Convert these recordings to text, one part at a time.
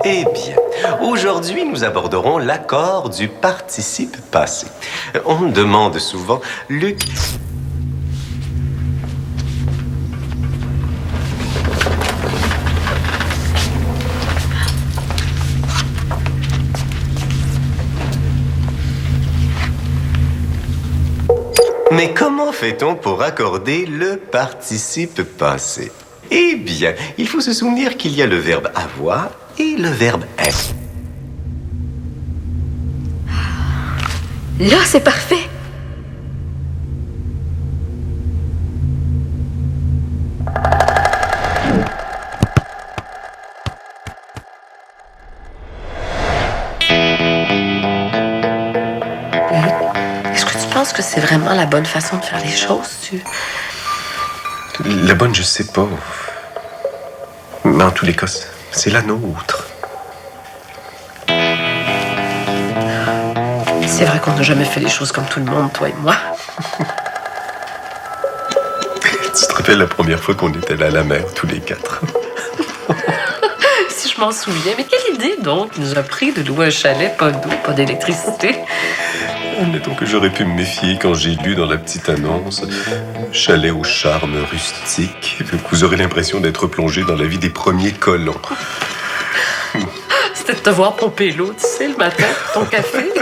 Eh bien, aujourd'hui, nous aborderons l'accord du participe passé. On me demande souvent, Luc... Mais comment fait-on pour accorder le participe passé? Eh bien, il faut se souvenir qu'il y a le verbe avoir et le verbe être. Là, c'est parfait. Est-ce que tu penses que c'est vraiment la bonne façon de faire les choses, La bonne, je sais pas. Mais en tous les cas, c'est la nôtre. C'est vrai qu'on n'a jamais fait les choses comme tout le monde, toi et moi. Tu te rappelles la première fois qu'on était allés à la mer, tous les quatre? Si je m'en souviens. Mais quelle idée, donc, il nous a pris de louer un chalet, pas d'eau, pas d'électricité. Admettons que j'aurais pu me méfier quand j'ai lu dans la petite annonce « Chalet au charme rustique ». Vous aurez l'impression d'être plongé dans la vie des premiers colons. C'était de te voir pomper l'eau, tu sais, le matin, pour ton café.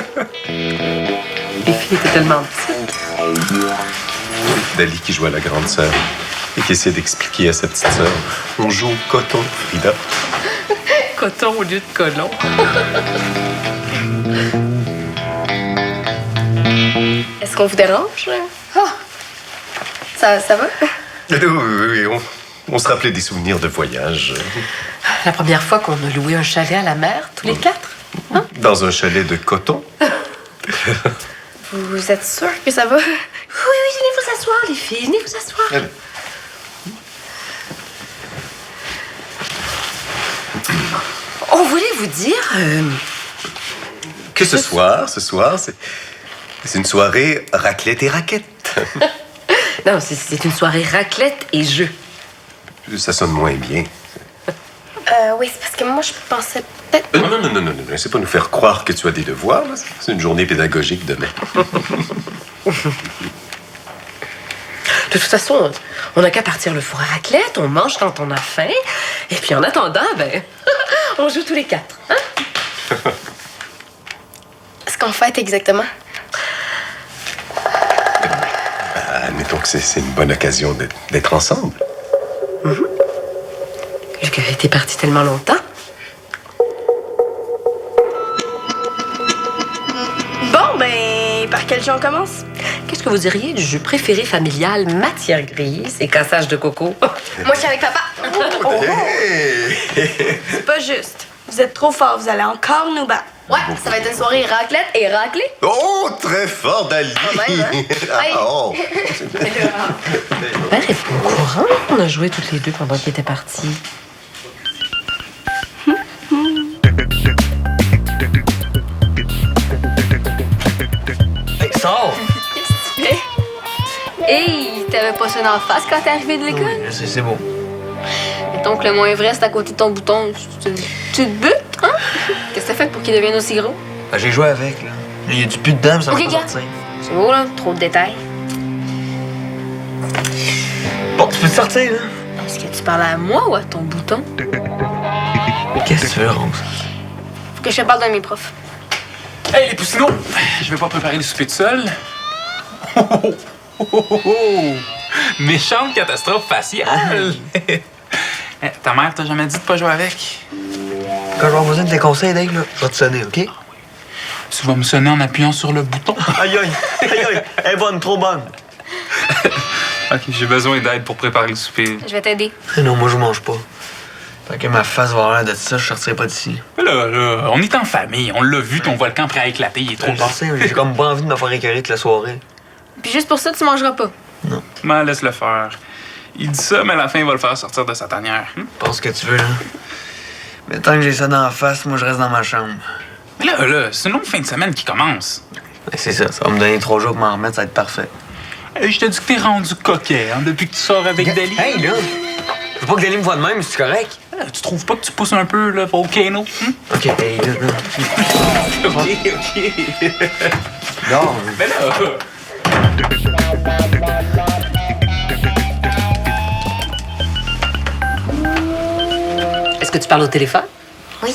Les filles étaient tellement petites. Dali qui joue à la grande sœur et qui essaie d'expliquer à sa petite sœur « On joue au coton, Frida ». Coton au lieu de colon. Est-ce qu'on vous dérange? Ça va? Oui, on se rappelait des souvenirs de voyage. La première fois qu'on a loué un chalet à la mer, tous les quatre. Hein? Dans un chalet de coton. Vous êtes sûr que ça va? Oui, venez vous asseoir, les filles, venez vous asseoir. Allez. On voulait vous dire... Que ce soir, c'est une soirée raclette et raquette. Non, c'est une soirée raclette et jeu. Ça sonne moins bien. Oui, c'est parce que moi, je pensais peut-être... Non, c'est pas nous faire croire que tu as des devoirs. Là. C'est une journée pédagogique demain. De toute façon, on n'a qu'à partir le four à raclette, on mange quand on a faim, et puis en attendant, on joue tous les quatre. Hein? Ce qu'on fait exactement? Admettons que c'est une bonne occasion d'être ensemble. Luc avait été parti tellement longtemps. Bon, ben, par quel jeu on commence? Qu'est-ce que vous diriez du jeu préféré familial matière grise et cassage de coco? Moi, je suis avec papa. Hey! C'est pas juste. Vous êtes trop forts, vous allez encore nous battre. Ouais, ça va être une soirée raclette et raclée. Oh, très fort, Dali! Quand même, hein? Hey. Oh. Mon père est pas au courant. On a joué toutes les deux pendant qu'il était parti. Hey, sors! Qu'est-ce que tu fais? Hey, t'avais pas ça d'en face quand t'es arrivé de l'école? Oui, c'est beau. Mettons que le mont Everest à côté de ton bouton, tu te butes, hein? Qu'est-ce que t'as fait pour qu'il devienne aussi gros? Ben, j'ai joué avec, là. Il y a du plus dedans, mais ça va Ok, pas gars. sortir. C'est beau, là, trop de détails. Bon, tu peux te sortir, là? Est-ce que tu parles à moi ou à ton bouton? Qu'est-ce que tu veux, Rose? Faut que je te parle d'un de mes profs. Hey, les poussinots! Je vais pas préparer le souper tout seul. Oh. Méchante catastrophe faciale! Ta mère t'a jamais dit de pas jouer avec? Quand je vais avoir besoin de tes conseils, Dave, là, je vais te sonner, OK? Tu vas me sonner en appuyant sur le bouton. Aïe, aïe! Aïe, aïe! Elle est bonne, trop bonne! OK, j'ai besoin d'aide pour préparer le souper. Je vais t'aider. Eh non, moi, je mange pas. Tant que ma face va avoir l'air de ça, je sortirai pas d'ici. Là, on est en famille. On l'a vu, ton volcan prêt à éclater. Il est trop Je bon. sais, j'ai comme pas envie de me faire écœurer toute la soirée. Puis juste pour ça, tu mangeras pas. Ben, laisse-le faire. Il dit ça, mais à la fin, il va le faire sortir de sa tanière. Pense ce que tu veux, là. Mais tant que j'ai ça dans la face, moi, je reste dans ma chambre. Mais là, c'est une longue fin de semaine qui commence. Ben, c'est ça, ça va me donner 3 jours pour m'en remettre, ça va être parfait. Hey, je te dis que t'es rendu coquet, hein, depuis que tu sors avec Dali. Hey, là! Je veux pas que Dali me voie de même, c'est correct? Tu trouves pas que tu pousses un peu le volcano? OK, hey, là. OK. Non, Ben là... Est-ce que tu parles au téléphone? Oui.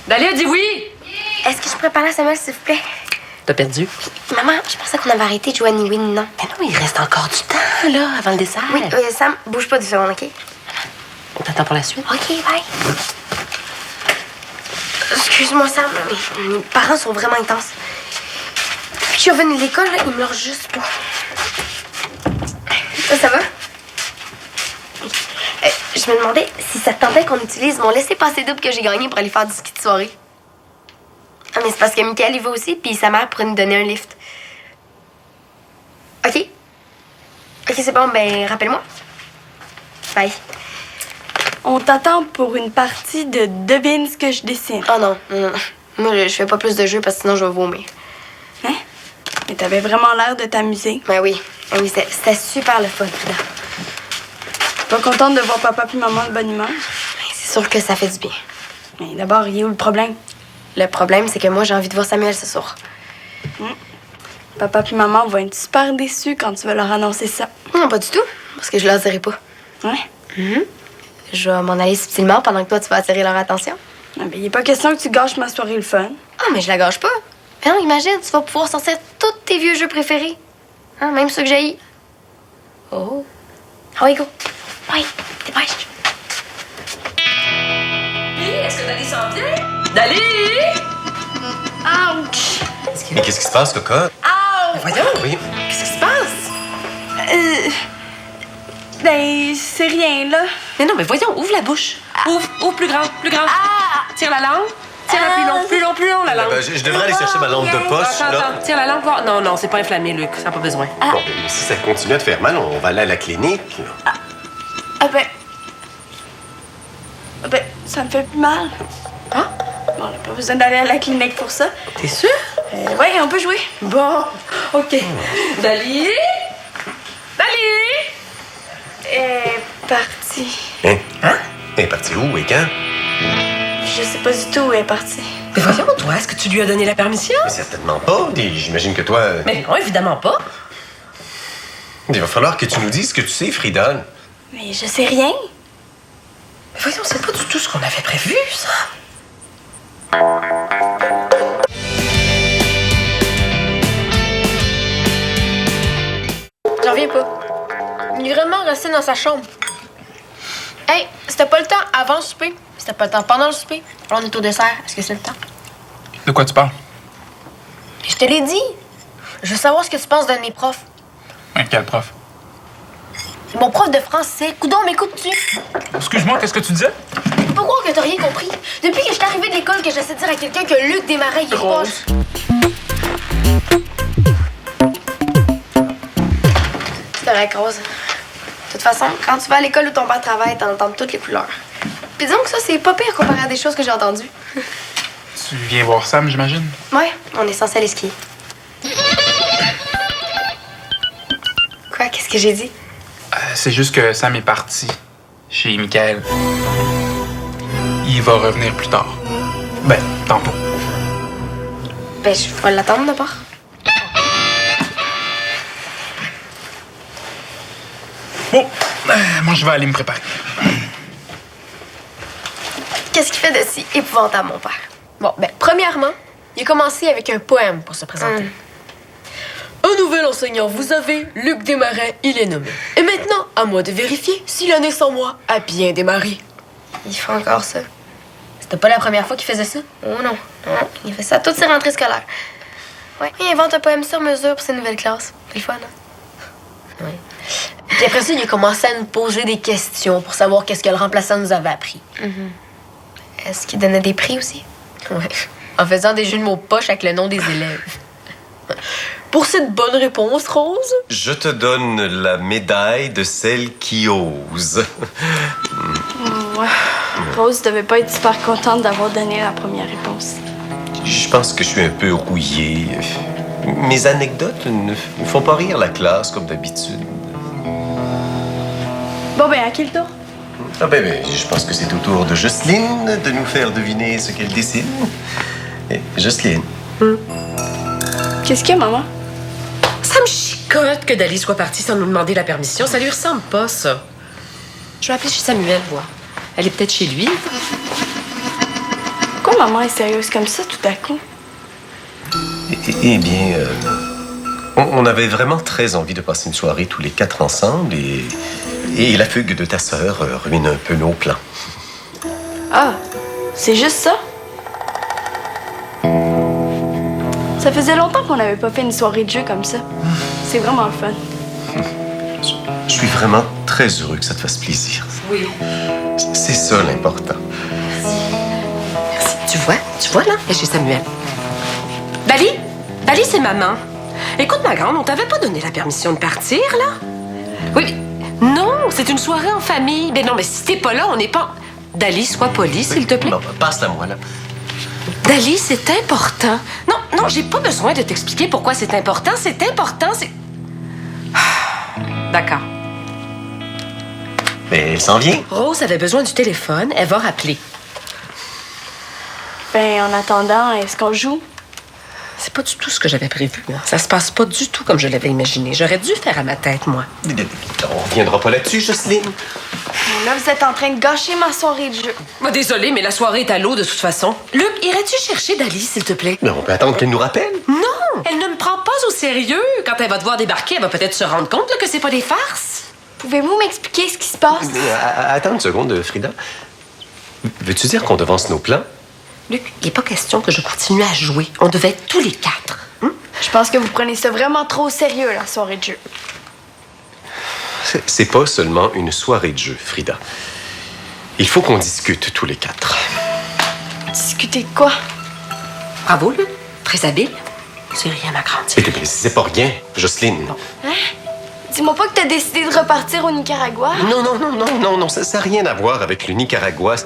Dalia, dis oui! Est-ce que je pourrais parler à Samuel, s'il vous plaît? T'as perdu? Maman, je pensais qu'on avait arrêté de jouer à ni oui ni non. Mais non, il reste encore du temps, là, avant le dessert. Oui, Sam, bouge pas du seconde, OK? On t'attend pour la suite. OK, bye. Excuse-moi, Sam, mais mes parents sont vraiment intenses. Depuis que je suis revenue de l'école, là, ils me lâchent juste pas. Ça va? Je me demandais si ça te tentait qu'on utilise mon laissez-passer double que j'ai gagné pour aller faire du ski de soirée. Ah, mais c'est parce que Michael y va aussi, puis sa mère pourrait nous donner un lift. OK? OK, c'est bon, ben, rappelle-moi. Bye. On t'attend pour une partie de Devine ce que je dessine. Oh non, non, non. Moi, je fais pas plus de jeux parce que sinon je vais vomir. Hein? Mais t'avais vraiment l'air de t'amuser. Ben oui, ben oui, c'était super le fun, Frida. Pas contente de voir papa puis maman de bonne humeur? C'est sûr que ça fait du bien. Mais d'abord, il est où le problème? Le problème, c'est que moi, j'ai envie de voir Samuel ce soir. Papa puis maman vont être super déçus quand tu vas leur annoncer ça. Non, pas du tout, parce que je leur dirai pas. Ouais? Je vais m'en aller subtilement pendant que toi, tu vas attirer leur attention. Ah, ben, il est pas question que tu gâches ma soirée le fun. Ah, mais je la gâche pas. Mais non, imagine, tu vas pouvoir sortir tous tes vieux jeux préférés. Hein, même ceux que j'ai. Oh. Ah oui, go. Oui, dépêche. Est-ce que Dali s'en vient? Dali! Ouch! Mais qu'est-ce qui se passe, Cocotte? Mais voyons, Oui. qu'est-ce qui se passe? Ben, c'est rien, là. Mais non, mais voyons, ouvre la bouche. Ouvre plus grand, plus grand. Tire la langue. Tire-la plus long, la langue. Je devrais aller chercher ma lampe de poche, Attends, là. attends, tire la langue. Voir. Non, c'est pas inflammé, Luc. Ça n'a pas besoin. Bon, mais si ça continue à te faire mal, on va aller à la clinique. Ah ben... ça me fait plus mal. Hein? Bon, on n'a pas besoin d'aller à la clinique pour ça. T'es sûr? Ouais, on peut jouer. Bon, OK. Dali? Dali? Partie. Hein? Elle est partie où et quand? Je sais pas du tout où elle est partie. Mais voyons, toi, est-ce que tu lui as donné la permission? Mais certainement pas. J'imagine que toi... Mais non, évidemment pas. Il va falloir que tu nous dises ce que tu sais, Frida. Mais je sais rien. Mais voyons, c'est pas du tout ce qu'on avait prévu, ça. J'en reviens pas. Il est vraiment resté dans sa chambre. Hey, c'était pas le temps avant le souper. C'était pas le temps pendant le souper. Alors on est au dessert. Est-ce que c'est le temps? De quoi tu parles? Je te l'ai dit. Je veux savoir ce que tu penses d'un de mes profs. Quel prof? Mon prof de français. Coudon, m'écoutes-tu? Excuse-moi, qu'est-ce que tu disais? Je peux pas croire que t'as rien compris. Depuis que je suis arrivée de l'école, que j'essaie de dire à quelqu'un que Luc Desmarais, il est poche. C'est correct, Rose. De toute façon, quand tu vas à l'école où ton père travaille, t'en entends toutes les couleurs. Puis disons que ça, c'est pas pire comparé à des choses que j'ai entendues. Tu viens voir Sam, j'imagine? Ouais, on est censé aller skier. Quoi? Qu'est-ce que j'ai dit? C'est juste que Sam est parti chez Michael. Il va revenir plus tard. Ben, tantôt. Ben, je vais l'attendre d'abord. Bon, moi je vais aller me préparer. Qu'est-ce qu'il fait de si épouvantable, mon père? Bon, ben, premièrement, il a commencé avec un poème pour se présenter. Un nouvel enseignant, vous avez, Luc Desmarais, il est nommé. Et maintenant, à moi de vérifier si l'année sans moi a bien démarré. Il fait encore ça. C'était pas la première fois qu'il faisait ça? Oh non, non, il fait ça toutes ses rentrées scolaires. Ouais, il invente un poème sur mesure pour ses nouvelles classes. C'est le fun, hein? Oui. Puis après ça, il a commencé à nous poser des questions pour savoir qu'est-ce que le remplaçant nous avait appris. Est-ce qu'il donnait des prix aussi? Ouais. En faisant des jeux de mots poches avec le nom des élèves. Pour cette bonne réponse, Rose? Je te donne la médaille de celle qui ose. Ouais. Rose devait pas être super contente d'avoir donné la première réponse. Je pense que je suis un peu rouillé. Mes anecdotes ne font pas rire la classe comme d'habitude. Bon, ben, à qui le tour? Ah ben, je pense que c'est au tour de Jocelyne de nous faire deviner ce qu'elle décide. Et Jocelyne. Qu'est-ce qu'il y a, maman? Ça me chicote que Dali soit partie sans nous demander la permission. Ça lui ressemble pas, ça. Je vais appeler chez Samuel, voir. Elle est peut-être chez lui. Pourquoi maman est sérieuse comme ça tout à coup? Eh bien, on avait vraiment très envie de passer une soirée tous les 4 ensemble et la fugue de ta sœur ruine un peu nos plans. Ah, c'est juste ça? Ça faisait longtemps qu'on n'avait pas fait une soirée de jeu comme ça. C'est vraiment le fun. Je suis vraiment très heureux que ça te fasse plaisir. Oui. C'est ça l'important. Tu vois là, elle est chez Samuel. Dali, c'est maman. Écoute, ma grande, on t'avait pas donné la permission de partir, là? Oui, non, c'est une soirée en famille. Mais non, mais si t'es pas là, on n'est pas... Dali, sois poli, s'il te plaît. Non, passe-la moi, là. Dali, c'est important. Non, j'ai pas besoin de t'expliquer pourquoi c'est important. C'est important, c'est... D'accord. Mais elle s'en vient. Rose avait besoin du téléphone. Elle va rappeler. Ben, en attendant, est-ce qu'on joue? C'est pas du tout ce que j'avais prévu. Hein. Ça se passe pas du tout comme je l'avais imaginé. J'aurais dû faire à ma tête, moi. On reviendra pas là-dessus, Jocelyne. Là, vous êtes en train de gâcher ma soirée de jeu. Moi, désolée, mais la soirée est à l'eau de toute façon. Luc, irais-tu chercher Dali, s'il te plaît? Mais on peut attendre qu'elle nous rappelle. Non! Elle ne me prend pas au sérieux. Quand elle va devoir débarquer, elle va peut-être se rendre compte là, que c'est pas des farces. Pouvez-vous m'expliquer ce qui se passe? Attends une seconde, Frida. Veux-tu dire qu'on devance nos plans? Luc, il n'est pas question que je continue à jouer. On devait être tous les 4. Je pense que vous prenez ça vraiment trop au sérieux, la soirée de jeu. C'est pas seulement une soirée de jeu, Frida. Il faut qu'on discute tous les 4. Discuter de quoi? Bravo, Luc. Très habile. C'est rien, ma grande. C'est pas rien, Jocelyne. Hein? Dis-moi pas que t'as décidé de repartir au Nicaragua. Non, ça n'a rien à voir avec le Nicaragua.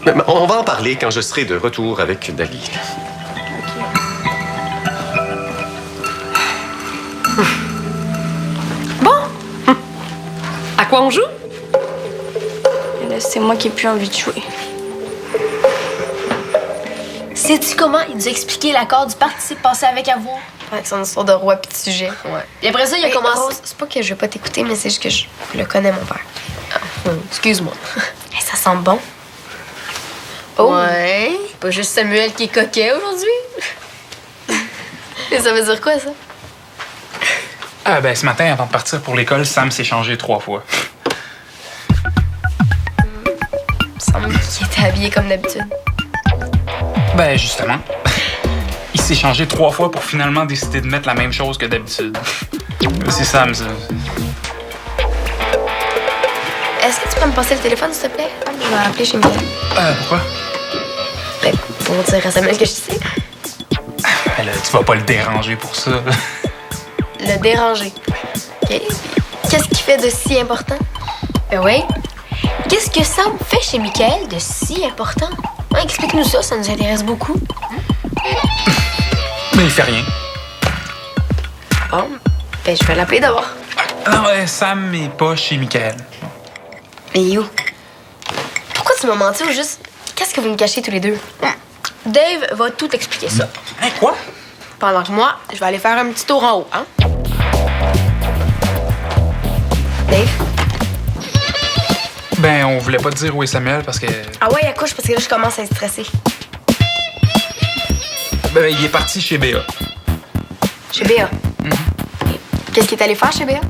Mais on va en parler quand je serai de retour avec Dali. Bon. À quoi on joue? Et là, c'est moi qui ai plus envie de jouer. Sais-tu comment il nous a expliqué l'accord du participe passé avec avoir? Ouais, c'est une histoire de roi pis de sujet. Ouais. Et après ça, il a Hey, commencé... Rose, c'est pas que je veux pas t'écouter, mais c'est juste que je le connais, mon père. Excuse-moi. Hey, ça sent bon. Oh. Ouais. Pas juste Samuel qui est coquet aujourd'hui. Et ça veut dire quoi, ça? Ah, ben, ce matin, avant de partir pour l'école, Sam s'est changé 3 fois. Il me semble qu'il était habillé comme d'habitude. Ben, justement. Il s'est changé 3 fois pour finalement décider de mettre la même chose que d'habitude. C'est Sam, ça. Est-ce que tu peux me passer le téléphone, s'il te plaît? Je vais appeler chez Miguel. Pourquoi? Ben, pour dire à Samuel que je sais. Ben là, tu vas pas le déranger pour ça. Le déranger. OK. Qu'est-ce qu'il fait de si important? Ben oui. Qu'est-ce que Sam fait chez Michael de si important? Ouais, explique-nous ça nous intéresse beaucoup. Mais il fait rien. Bon, ben je vais l'appeler d'abord. Ah ouais, Sam est pas chez Michael. Mais où? Pourquoi tu m'as menti ou juste... Qu'est-ce que vous me cachez tous les deux? Dave va tout expliquer ça. Hein, quoi? Pendant que moi, je vais aller faire un petit tour en haut, hein? Dave? Ben, on voulait pas te dire où est Samuel parce que... Ah ouais, accouche, parce que là, je commence à être stressée. Ben, il est parti chez Béa. Chez Béa? Qu'est-ce qu'il est allé faire chez Béa?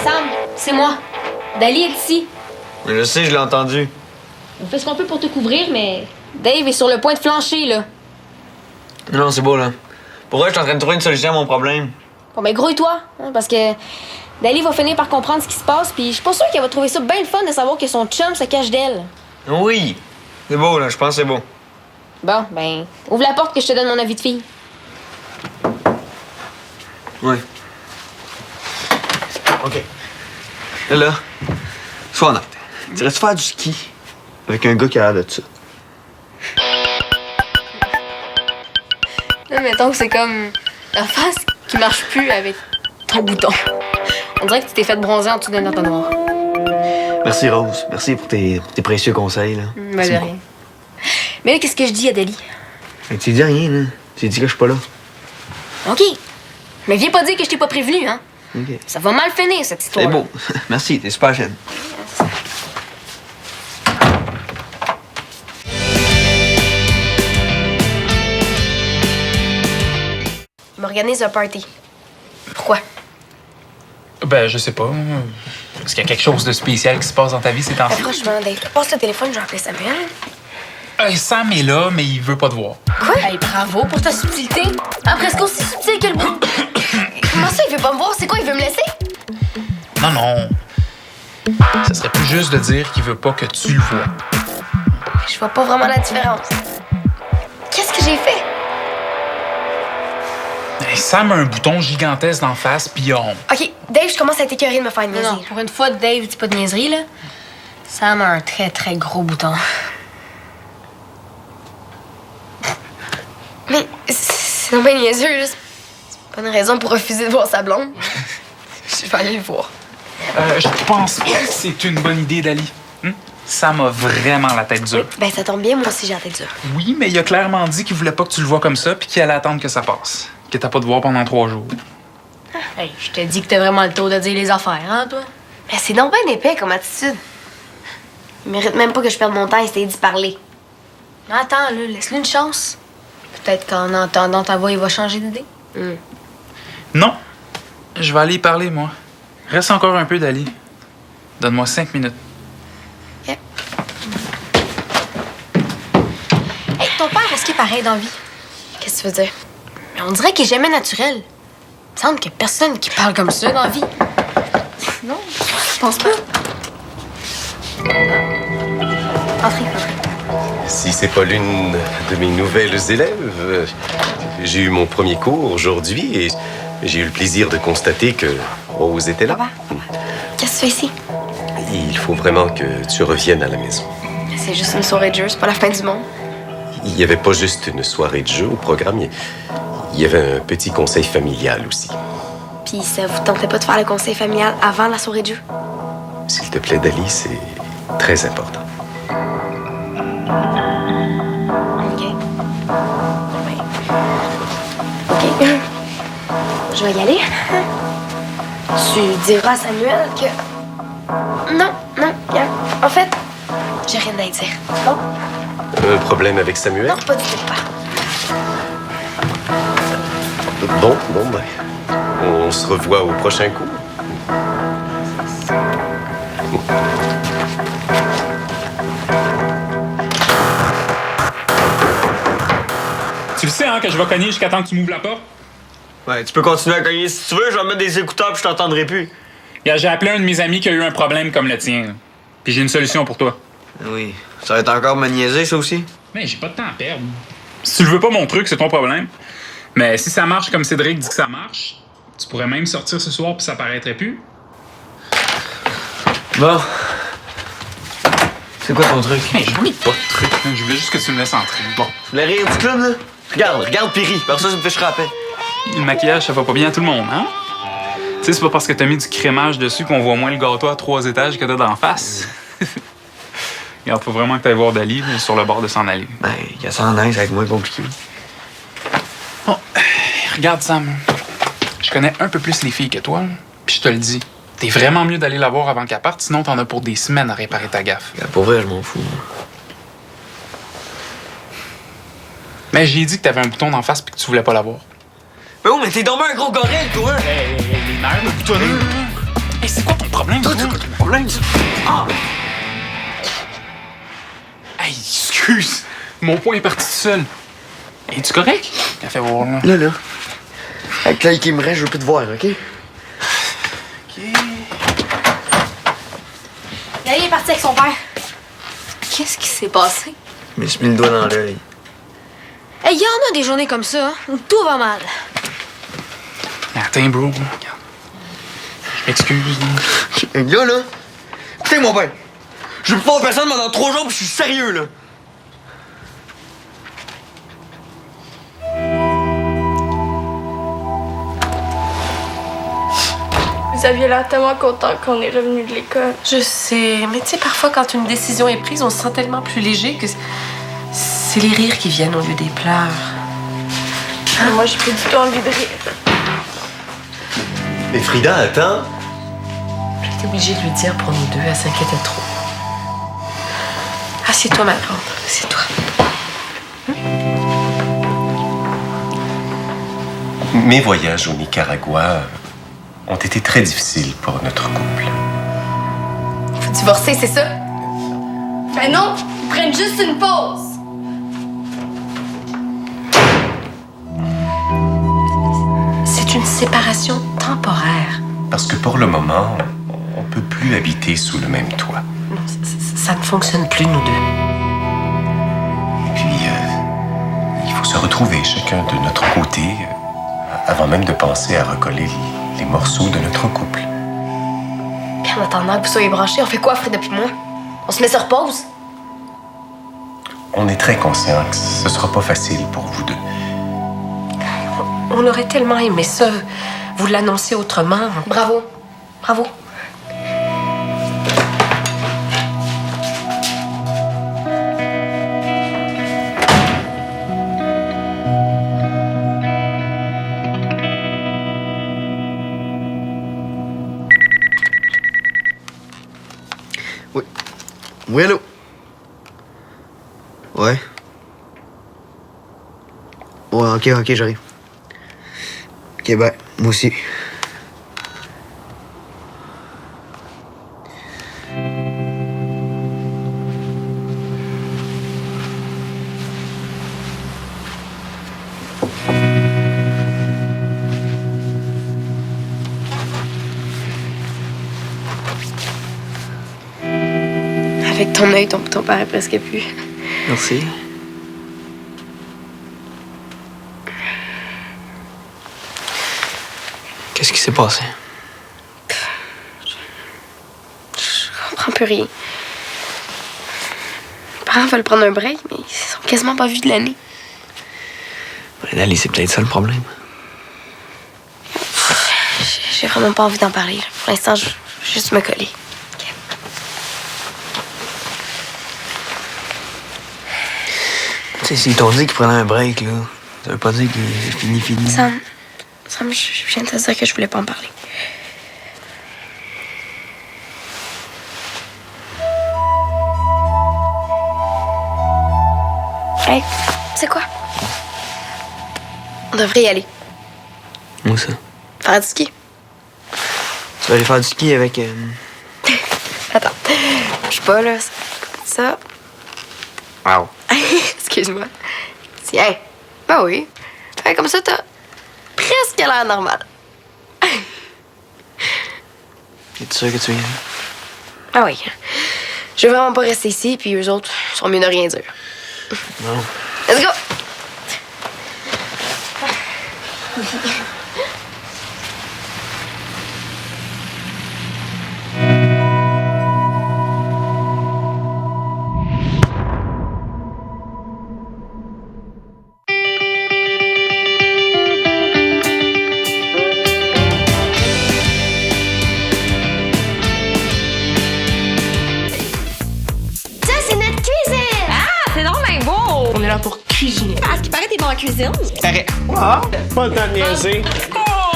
Sam, c'est moi. Dali est ici. Mais je sais, je l'ai entendu. On fait ce qu'on peut pour te couvrir, mais Dave est sur le point de flancher, là. Non, c'est beau, là. Pour vrai, je suis en train de trouver une solution à mon problème. Bon, ben grouille-toi, hein, parce que Dali va finir par comprendre ce qui se passe, puis je suis pas sûre qu'elle va trouver ça bien le fun de savoir que son chum se cache d'elle. Oui. C'est beau, là. Je pense que c'est beau. Bon, ben, ouvre la porte que je te donne mon avis de fille. Oui. OK. Là, Sois honnête. Tu restes faire du ski avec un gars qui a l'air de ça. Là, mettons que c'est comme la face qui marche plus avec ton bouton. On dirait que tu t'es fait bronzer en dessous d'un entonnoir. Merci, Rose. Merci pour tes précieux conseils, là. Ben, de rien. Mais là, qu'est-ce que je dis à Dali? Mais tu dis rien, là. Tu dis que je suis pas là. OK. Mais viens pas dire que je t'ai pas prévenu, hein? OK. Ça va mal finir, cette histoire. C'est beau. Merci, t'es super jeune. Il m'organise un party. Pourquoi? Ben, je sais pas. Est-ce qu'il y a quelque chose de spécial qui se passe dans ta vie ces temps-ci? Franchement, Dave, passe le téléphone, je vais appeler Samuel. Sam est là, mais il veut pas te voir. Quoi? Hey, bravo pour ta subtilité. Ah, presque aussi subtil que le bruit. Comment ça, il veut pas me voir? C'est quoi, il veut me laisser? Non, non. Ça serait plus juste de dire qu'il veut pas que tu le vois. Je vois pas vraiment la différence. Qu'est-ce que j'ai fait? Hey, Sam a un bouton gigantesque d'en face, pis il a honte. OK, Dave, je commence à être écœurée de me faire niaiser. Non, pour une fois, Dave, dis pas de niaiserie, là. Sam a un très, très gros bouton. Mais c'est non bien niaiseux, là. C'est pas une raison pour refuser de voir sa blonde. Je vais aller le voir. Je pense pas que c'est une bonne idée, Dali. Sam a vraiment la tête dure. Ben, ça tombe bien, moi aussi, j'ai la tête dure. Oui, mais il a clairement dit qu'il voulait pas que tu le vois comme ça, puis qu'il allait attendre que ça passe. Que t'as pas de voir pendant 3 jours. Hey, je te dis que t'as vraiment le tour de dire les affaires, hein, toi? Mais c'est donc bien épais comme attitude. Il mérite même pas que je perde mon temps à essayer d'y parler. Mais attends, là, laisse-lui une chance. Peut-être qu'en entendant ta voix, il va changer d'idée. Non. Je vais aller y parler, moi. Reste encore un peu, Dali. Donne-moi 5 minutes. Yep. Hey, ton père, est-ce qu'il est pareil dans la vie? Qu'est-ce que tu veux dire? Mais on dirait qu'il est jamais naturel. Il me semble qu'il y a personne qui parle comme ça dans la vie. Non, je pense pas. Entrez. Si c'est pas l'une de mes nouvelles élèves, j'ai eu mon premier cours aujourd'hui et j'ai eu le plaisir de constater que Rose était là. Qu'est-ce que tu fais ici? Il faut vraiment que tu reviennes à la maison. C'est juste une soirée de jeu, c'est pas la fin du monde. Il n'y avait pas juste une soirée de jeu au programme, il y avait un petit conseil familial aussi. Puis ça vous tentait pas de faire le conseil familial avant la soirée de jeu? S'il te plaît, Dali, c'est très important. OK. OK. Je vais y aller. Tu diras à Samuel que... Non, regarde. En fait, j'ai rien à dire. Bon? Un problème avec Samuel? Non, pas du tout, pas. Bon, ben, on se revoit au prochain cours. Tu le sais, hein, que je vais cogner jusqu'à temps que tu m'ouvres la porte? Ouais, tu peux continuer à cogner si tu veux, je vais mettre des écouteurs puis je t'entendrai plus. J'ai appelé un de mes amis qui a eu un problème comme le tien. Puis j'ai une solution pour toi. Oui, ça va être encore me niaiser, ça aussi? Mais j'ai pas de temps à perdre. Si tu le veux pas mon truc, c'est ton problème. Mais si ça marche comme Cédric dit que ça marche, tu pourrais même sortir ce soir puis ça paraîtrait plus. Bon. C'est quoi ton truc? Mais j'en ai pas de truc. Je voulais juste que tu me laisses entrer. Bon. Tu voulais rire du club, là? Regarde Piri, par ça me fait scraper. Le maquillage, ça va pas bien à tout le monde, hein? Tu sais, c'est pas parce que t'as mis du crémage dessus qu'on voit moins le gâteau à 3 étages que t'as d'en face. Regarde, faut vraiment que t'ailles voir Dali là, sur le bord de s'en aller. Ben, qu'à s'en aille, ça va être moins compliqué. Bon, regarde, Sam. Je connais un peu plus les filles que toi, puis je te le dis. T'es vraiment mieux d'aller la voir avant qu'elle parte, sinon t'en as pour des semaines à réparer ta gaffe. Pour vrai, je m'en fous. Mais j'ai dit que t'avais un bouton d'en face puis que tu voulais pas l'avoir. Mais oh, mais t'es donc un gros gorille, toi! Les nerfs, le boutonneux. Hey, c'est quoi ton problème? Toi, c'est quoi ton problème, ça? Ah! Hey, excuse. Mon poing est parti tout seul. Es-tu correct? T'as fait voir, là. Là. Avec l'œil qui me reste, je veux plus te voir, OK? Dali est parti avec son père. Qu'est-ce qui s'est passé? Je me suis mis le doigt dans l'œil. Hey, y en a des journées comme ça, hein, où tout va mal. Attends, bro. Regarde. Je m'excuse. Là, Écoutez-moi bien. Je veux pas voir personne pendant 3 jours, puis je suis sérieux, là. Vous aviez l'air tellement content qu'on est revenu de l'école. Je sais, mais tu sais, parfois, quand une décision est prise, on se sent tellement plus léger que c'est les rires qui viennent au lieu des pleurs. Moi, j'ai plus du tout envie de rire. Mais Frida, attends. J'étais obligée de lui dire pour nous deux, elle s'inquiétait trop. Assieds-toi, ma grande, assieds-toi. Mes voyages au Nicaragua ont été très difficiles pour notre couple. Faut divorcer, c'est ça? Ben non, ils prennent juste une pause. C'est une séparation temporaire. Parce que pour le moment, on ne peut plus habiter sous le même toit. Non, ça ne fonctionne plus, nous deux. Et puis, il faut se retrouver chacun de notre côté avant même de penser à recoller les morceaux de notre couple. Puis en attendant que vous soyez branchés, on fait quoi, Fred, depuis moi? On se met sur pause? On est très conscient que ce sera pas facile pour vous deux. On aurait tellement aimé ça, vous l'annoncer autrement. Bravo. Bravo. Oui. Oui, allô? Ouais. Ouais, ok, j'arrive. Ok, ben, moi aussi. Avec ton œil, ton bouton paraît presque plus. Merci. Qu'est-ce qui s'est passé? Je comprends plus rien. Les parents veulent prendre un break, mais ils sont quasiment pas vus de l'année. Ouais, Dali, c'est peut-être ça le problème. J'ai vraiment pas envie d'en parler. Pour l'instant, je vais juste me coller. OK? Tu sais, s'ils t'ont dit qu'ils prenaient un break, là, ça veut pas dire que c'est fini. Sam, je viens de te dire que je voulais pas en parler. Hey, tu sais quoi? On devrait y aller. Moi, ça. Faire du ski. Tu vas aller faire du ski avec... Attends. Je sais pas, là. Ça. Wow. Excuse-moi. Tiens. Ben oui. Fait comme ça, t'as presque l'air normal. Es-tu sûr que tu viens? Ah oui. Je veux vraiment pas rester ici, puis eux autres sont mieux de rien dire. Non. Let's go! Ça, c'est notre cuisine! C'est donc bien beau! On est là pour cuisiner. À ce qui paraît, t'es bon en cuisine. Arrête. Pas le temps de niaiser.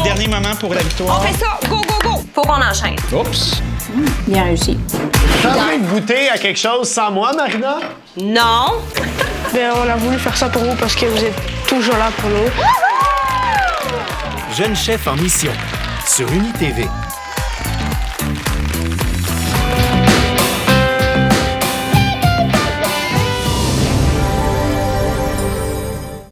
Dernier moment pour la victoire. On fait ça! Go, go, go! Faut qu'on enchaîne. Oups. Bien réussi. T'es en train de goûter à quelque chose sans moi, Marina? Non! Ben, on a voulu faire ça pour vous parce que vous êtes toujours là pour nous. Jeune chef en mission sur UniTV.